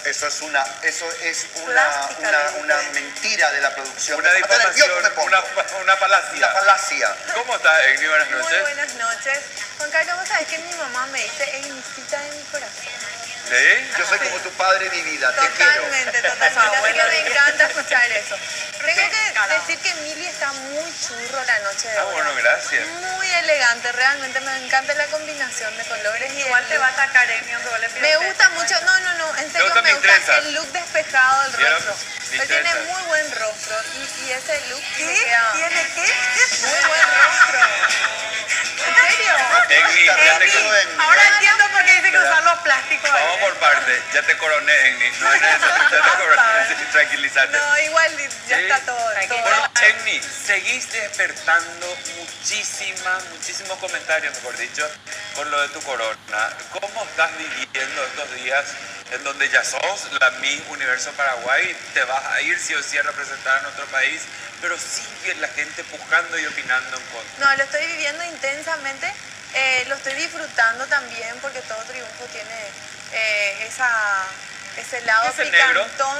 Eso es una mentira de la producción. Una difamación, una falacia. Una falacia. ¿Cómo estás, Egni? Buenas noches. Muy buenas noches. Juan Carlos, vos sabés que mi mamá me dice Egnicita de mi corazón. ¿Sí? Yo soy como tu padre, mi vida. Te quiero. Totalmente. Así que me encanta escuchar eso. Tengo que decir que Mili está muy churro la noche de hoy. Bueno, gracias. Muy elegante, realmente me encanta la combinación de colores. Y igual te va a atacar, Egni, aunque vos le pidas. Me gusta mucho, no, en serio me gusta el look despejado del rostro. Él tiene muy buen rostro y ese look ¿Qué? ¿Tiene qué? Muy buen rostro. ¿En serio? Egni, ahora entiendo por qué dice que usar los plásticos. Vamos por parte, ya te coroné, Egni. No es eso, ya te coroné, tranquilízate. No, igual ya está todo. Bueno, Egni, seguís despertando muchísimos comentarios, mejor dicho, con lo de tu corona. ¿Cómo estás viviendo estos días en donde ya sos la Miss Universo Paraguay? Te vas a ir sí o sí a representar a nuestro país, pero sigue la gente pujando y opinando en contra. No, lo estoy viviendo intensamente, lo estoy disfrutando también porque todo triunfo tiene ese lado picantón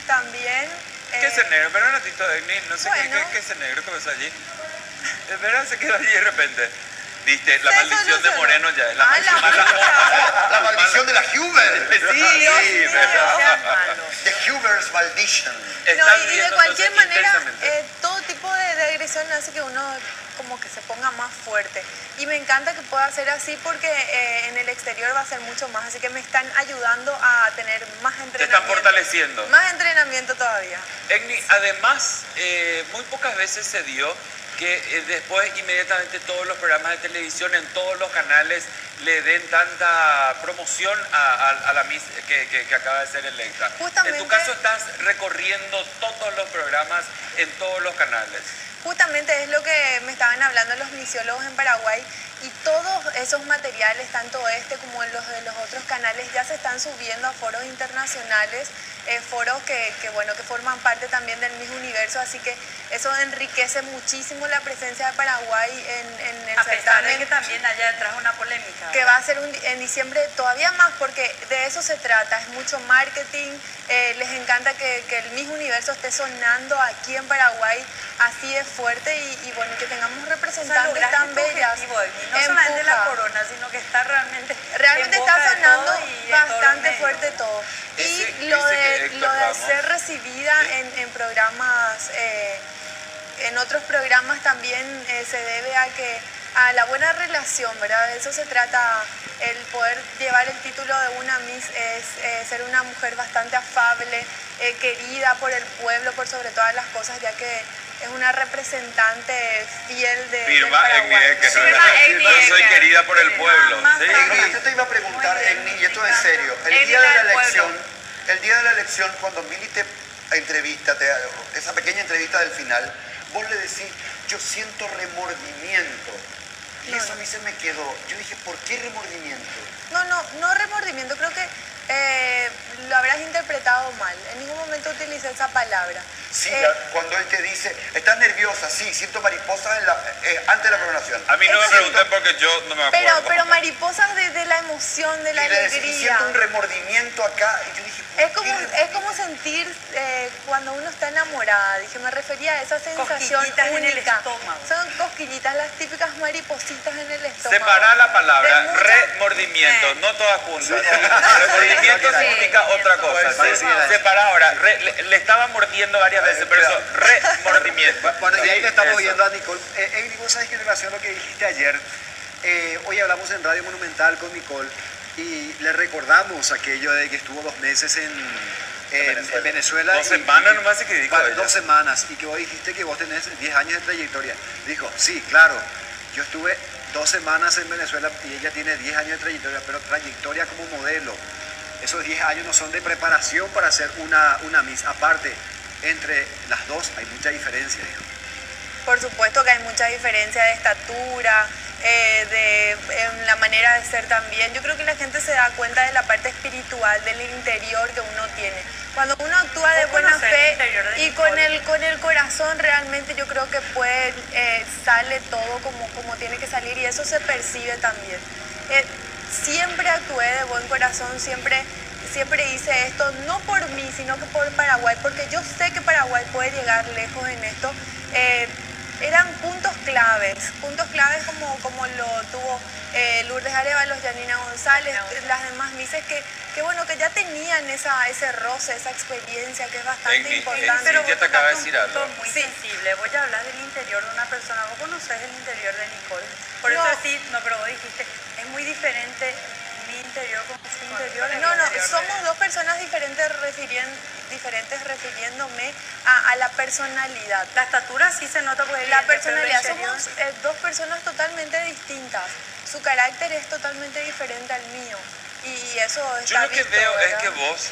también. ¿Qué es el negro? Pero un ratito, Egni, no sé qué es el negro que pasó allí. Espera, se quedó allí de repente. Viste, la maldición de Moreno ya es la la maldición de la Huber. Sí, The Huber's maldition. No, y de cualquier manera, todo tipo de agresión hace que uno como que se ponga más fuerte. Y me encanta que pueda ser así porque en el exterior va a ser mucho más. Así que me están ayudando a tener más entrenamiento. Te están fortaleciendo. Más entrenamiento todavía. Egni, además, muy pocas veces se dio que después inmediatamente todos los programas de televisión en todos los canales le den tanta promoción a la Miss que acaba de ser electa. Justamente, en tu caso estás recorriendo todos los programas en todos los canales. Justamente es lo que me estaban hablando los misiólogos en Paraguay y todos esos materiales, tanto este como los de los otros canales, ya se están subiendo a foros internacionales, foros que forman parte también del Miss Universo, así que eso enriquece muchísimo la presencia de Paraguay en el certamen. A pesar de que también haya detrás una polémica. Que va a ser en diciembre todavía más, porque de eso se trata, es mucho marketing, les encanta que el Miss Universo esté sonando aquí en Paraguay así de fuerte y bueno, que tengamos representantes tan bellas. No solamente la corona, sino que está realmente está sonando bastante fuerte todo. Y lo de ser recibida en programas, en otros programas también se debe a la buena relación, ¿verdad? De eso se trata, el poder llevar el título de una Miss es ser una mujer bastante afable, querida por el pueblo, por sobre todas las cosas, ya que es una representante fiel de Paraguay. Yo soy querida por el pueblo. Egni, yo te iba a preguntar, Egni, y esto es en serio, el día de la elección, cuando Mili te entrevista, esa pequeña entrevista del final, vos le decís, yo siento remordimiento. Y eso a mí se me quedó. Yo dije, ¿por qué remordimiento? No remordimiento, creo que lo habrás interpretado mal. En ningún momento utilicé esa palabra. Sí, cuando él te dice, estás nerviosa, sí, siento mariposas antes de la coronación. A mí no me pregunten porque yo no me acuerdo. Pero mariposas de la emoción, de la alegría. Siento un remordimiento acá. Y yo dije, es como sentir cuando uno está enamorada. Dije, me refería a esa sensación única. En el estómago. Son cosquillitas, las típicas maripositas en el estómago. Separar la palabra, remordimiento, no todas juntas. Remordimiento significa otra cosa. Separar ahora, le estaba mordiendo varias veces, pero eso, remordimiento. Bueno, y ahí le estamos viendo a Nicole. Egni, vos sabés que en relación a lo que dijiste ayer, hoy hablamos en Radio Monumental con Nicole y le recordamos aquello de que estuvo 2 meses en Venezuela. 2 semanas nomás se que dijo ella. 2 semanas, y que vos dijiste que vos tenés 10 años de trayectoria. Dijo, sí, claro, yo estuve 2 semanas en Venezuela y ella tiene 10 años de trayectoria, pero trayectoria como modelo. Esos 10 años no son de preparación para ser una Miss. Aparte, entre las dos hay mucha diferencia, dijo. Por supuesto que hay mucha diferencia de estatura, en la manera de ser también. Yo creo que la gente se da cuenta de la parte espiritual, del interior que uno tiene. Cuando uno actúa de buena fe y con el corazón, realmente yo creo que sale todo como tiene que salir, y eso se percibe también. Siempre actué de buen corazón, siempre siempre hice esto, no por mí, sino que por Paraguay, porque yo sé que Paraguay puede llegar lejos en esto. Eran puntos claves como lo tuvo Lourdes Arévalos, Janina González, las demás mises que bueno, que ya tenían ese roce, esa experiencia que es bastante importante. Pero vos te acaba de decir algo. Muy sensible. Voy a hablar del interior de una persona. Vos conocés el interior de Nicole. Por eso decís, no, pero vos dijiste, es muy diferente mi interior con su interior. No, somos dos personas diferentes refiriéndome a la personalidad. La estatura sí se nota porque la personalidad, somos dos personas totalmente distintas. Su carácter es totalmente diferente al mío. Y eso está Yo lo que veo es que vos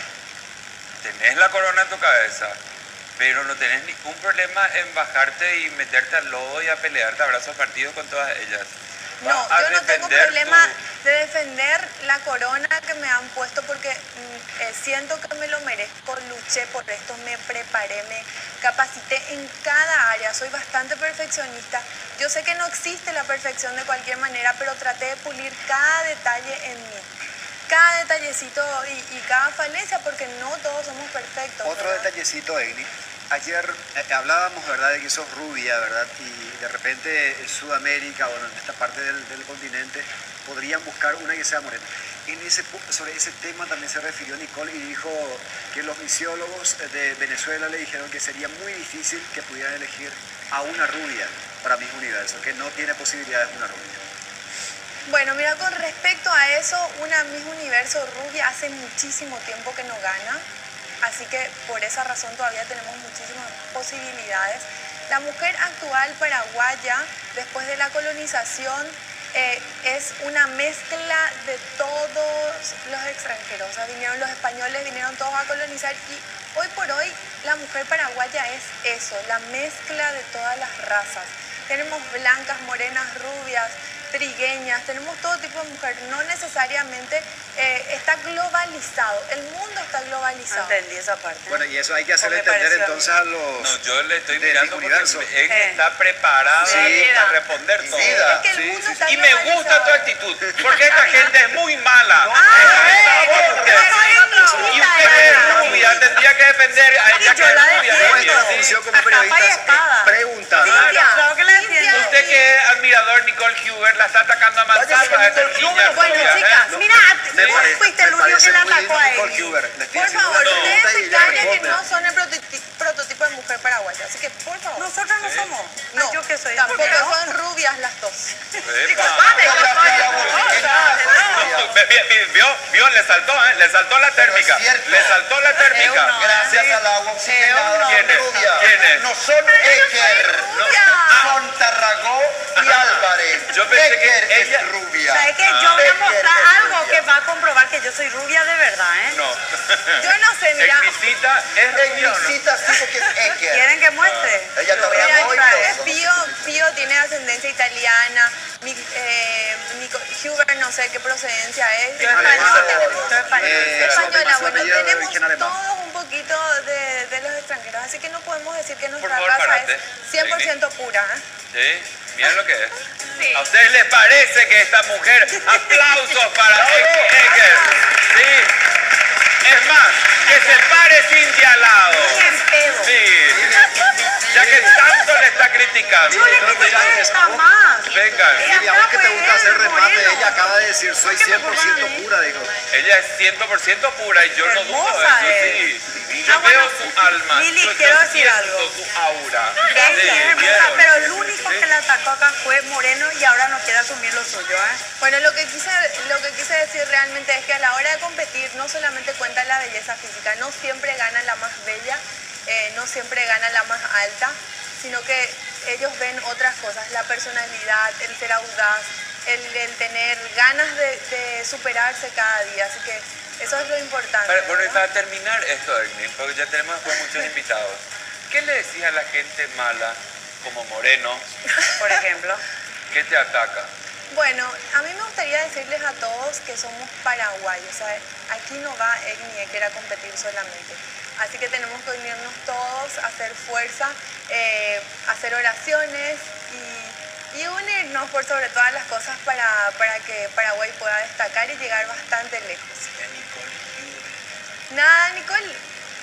tenés la corona en tu cabeza, pero no tenés ningún problema en bajarte y meterte al lodo y a pelearte a brazos partidos con todas ellas. No, yo no tengo problema de defender la corona que me han puesto porque siento que me lo merezco, luché por esto, me preparé, me capacité en cada área, soy bastante perfeccionista. Yo sé que no existe la perfección de cualquier manera, pero traté de pulir cada detalle en mí. Cada detallecito y cada falencia, porque no todos somos perfectos. Otro detallecito, Egni. Ayer hablábamos, ¿verdad?, de que sos rubia, ¿verdad? Y de repente en Sudamérica, bueno, en esta parte del continente, podrían buscar una que sea morena. Sobre ese tema también se refirió Nicole y dijo que los misiólogos de Venezuela le dijeron que sería muy difícil que pudieran elegir a una rubia para Miss Universo, que no tiene posibilidades una rubia. Bueno, mira, con respecto a eso, una Miss Universo rubia hace muchísimo tiempo que no gana. Así que por esa razón todavía tenemos muchísimas posibilidades. La mujer actual paraguaya, después de la colonización, es una mezcla de todos los extranjeros. O sea, vinieron los españoles, vinieron todos a colonizar y hoy por hoy la mujer paraguaya es eso, la mezcla de todas las razas. Tenemos blancas, morenas, rubias, trigueñas, tenemos todo tipo de mujer, no necesariamente está globalizado, el mundo está globalizado. Entendí esa parte. Bueno, y eso hay que hacerle entender entonces a los... No, yo le estoy mirando porque universo. es que está preparado para responder todo. Es que el mundo está Y me gusta tu actitud, porque esta gente es muy mala. Y usted es rubia, tendría que defender a ella que es rubia. Nuestra función como periodistas es preguntar. Claro que la entiendo. Usted que es admirador Nicole Huber, la está atacando a mansalva a esta niña Bueno, rubia, chicas, mira, vos fuiste el único que la atacó a él. Por favor, ustedes se callen que no son el prototipo de mujer paraguaya, así que por favor. Nosotras no somos. No, yo que soy. tampoco son rubias las dos. Vio, le saltó la térmica. Le saltó la térmica. Gracias al agua oxigenada. ¿Quién es? Rubia. ¿Quién es? No son Eker, son Tarragó y Álvarez. Yo pensé que Eker ella- es rubia. ¿Sabes qué? Yo voy a Eker mostrar es algo rubia. que va a comprobar que yo soy rubia de verdad, ¿eh? No. Yo no sé, mira. Exquisita es rubia o no. Exquisita sí porque es Eker. ¿Quieren que muestre? Ella Lo voy a Tarragó y mostrar. todo. Pío tiene ascendencia italiana, Huber no sé qué procedencia es. Yo española. Española, bueno, apellido de tenemos origen alemán. todos un poquito de los extranjeros, así que no podemos decir que nuestra favor, raza párate. es 100% pura. Sí, miren lo que es. ¿A ustedes les parece que esta mujer, aplausos para Eker? Sí. Es más, que se pare Cintia al lado. Bien pedo. Sí. Ya que tanto le está criticando. Yo le critiqué esta más. Vengan. Y a vos que te gusta hacer remate, ella acaba de decir, soy 100% pura, dijo. Ella es 100% pura y yo no dudo de Hermosa eso, es. sí. Yo veo su alma, Lili, yo quiero decir siento algo. su aura. Ella Sí, es hermosa, ¿vieron? pero el único que la atacó acá fue Moreno y ahora no quiere asumir lo suyo, ¿eh? Bueno, lo que quise decir realmente es que a la hora de competir no solamente cuenta la belleza física, no siempre gana la más bella, no siempre gana la más alta, sino que ellos ven otras cosas, la personalidad, el ser audaz, el tener ganas de superarse cada día, así que eso es lo importante. Bueno, y ¿verdad? para terminar esto, Egni, porque ya tenemos después muchos invitados, ¿qué le decís a la gente mala, como Moreno, Por ejemplo. que te ataca? Bueno, a mí me gustaría decirles a todos que somos paraguayos, ¿sabes? Aquí no va Egni Eker a competir solamente. Así que tenemos que unirnos todos, hacer fuerza, hacer oraciones y unirnos por sobre todas las cosas para que Paraguay pueda destacar y llegar bastante lejos. Nada, Nicole,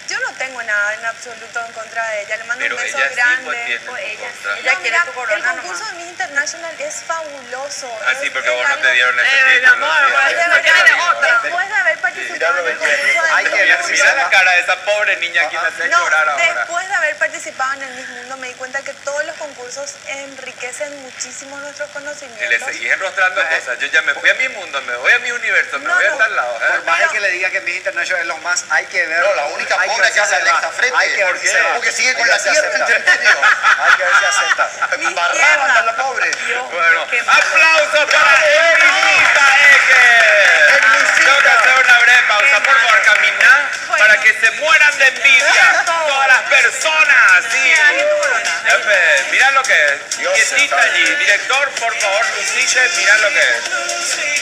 yo no tengo nada en absoluto en contra de ella. Le mando Pero un beso ella sí grande. pues tiene O en ella, contra. ella No, quiere mira, tu corona el concurso nomás. de Miss International es fabuloso. Ah, sí, Es- porque es vos no te algo- dieron ese mi título. amor, sí, pues, sí, de sí, verdad, sí, sí. después de haber participado en el concurso de Hay que Miss ver Mundo, si Mira la cara de esa pobre niña que me hace no, llorar ahora. después de haber participado en el Miss Mundo me di cuenta que todos los concursos enriquecen muchísimo nuestros Y conocimientos. le seguís enrostrando cosas. Yo ya me fui a mi mundo, me voy a mi universo, me No, voy a no. tal lado. Por más de Pero- que le diga que Miss International es lo más, hay que ver. No, la única hay pobre ver que hace si se Alexa va. Frete. Hay que ver ¿Por si qué? se va. Porque sigue Hay con que la ver si tierra acepta. entre medio. Hay que ver si acepta. Mi Embarrada tierra. anda la pobre. Bueno, qué malo. aplausos para Elisita Eque. Tengo que hacer una breve pausa, por favor, caminá para que se mueran de envidia todas las personas. Sí. Epe, mira lo que es. Dios Quietita está allí. bien. Director, por favor, Lucice, mira lo que es.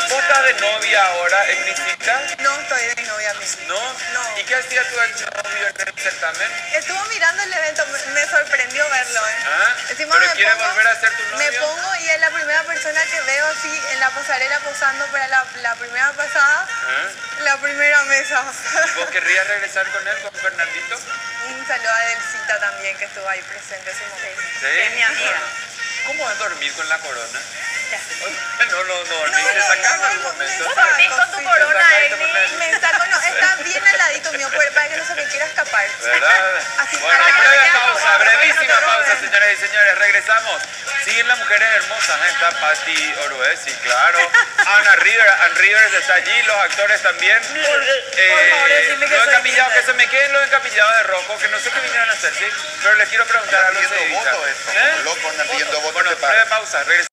¿Vos estás de novia ahora, Elisita? No estoy de novia mismo. ¿No? No. ¿Y qué hacía tu ex novio en el certamen? Estuvo mirando el evento, me sorprendió verlo. ¿Ah? Encima ¿Pero me quiere pongo- volver a ser tu Me novio? pongo y es la primera persona que veo así en la pasarela posando para la primera pasada, ¿Ah? la primera mesa. ¿Vos querrías regresar con él, con Fernandito? Un saludo a Delcita también que estuvo ahí presente ese momento. Sí. Que es mi amiga. Bueno, ¿cómo es dormir con la corona? Ya. No, te sacaron en algún momento. me dormís con tu sí. corona, Te Eli. pones- Me saco, no, está bien al ladito mío para que no se me quiera escapar. ¿Verdad? Así, Bueno, para que no breve se pausa, quede brevísima robado, pausa, señoras y señores. Regresamos. Siguen las mujeres hermosas, ¿eh? Está Patti Orué, sí, claro. Ann Rivers está allí, los actores también. Por favor, decime que Los soy encapillados, linda. que se me queden los encapillados de rojo, que no sé qué vinieron a hacer, ¿sí? Pero les quiero preguntar a Están los pidiendo seguidores. votos esto. Loco, andan pidiendo votos Bueno, de paz. breve pausa, regresamos.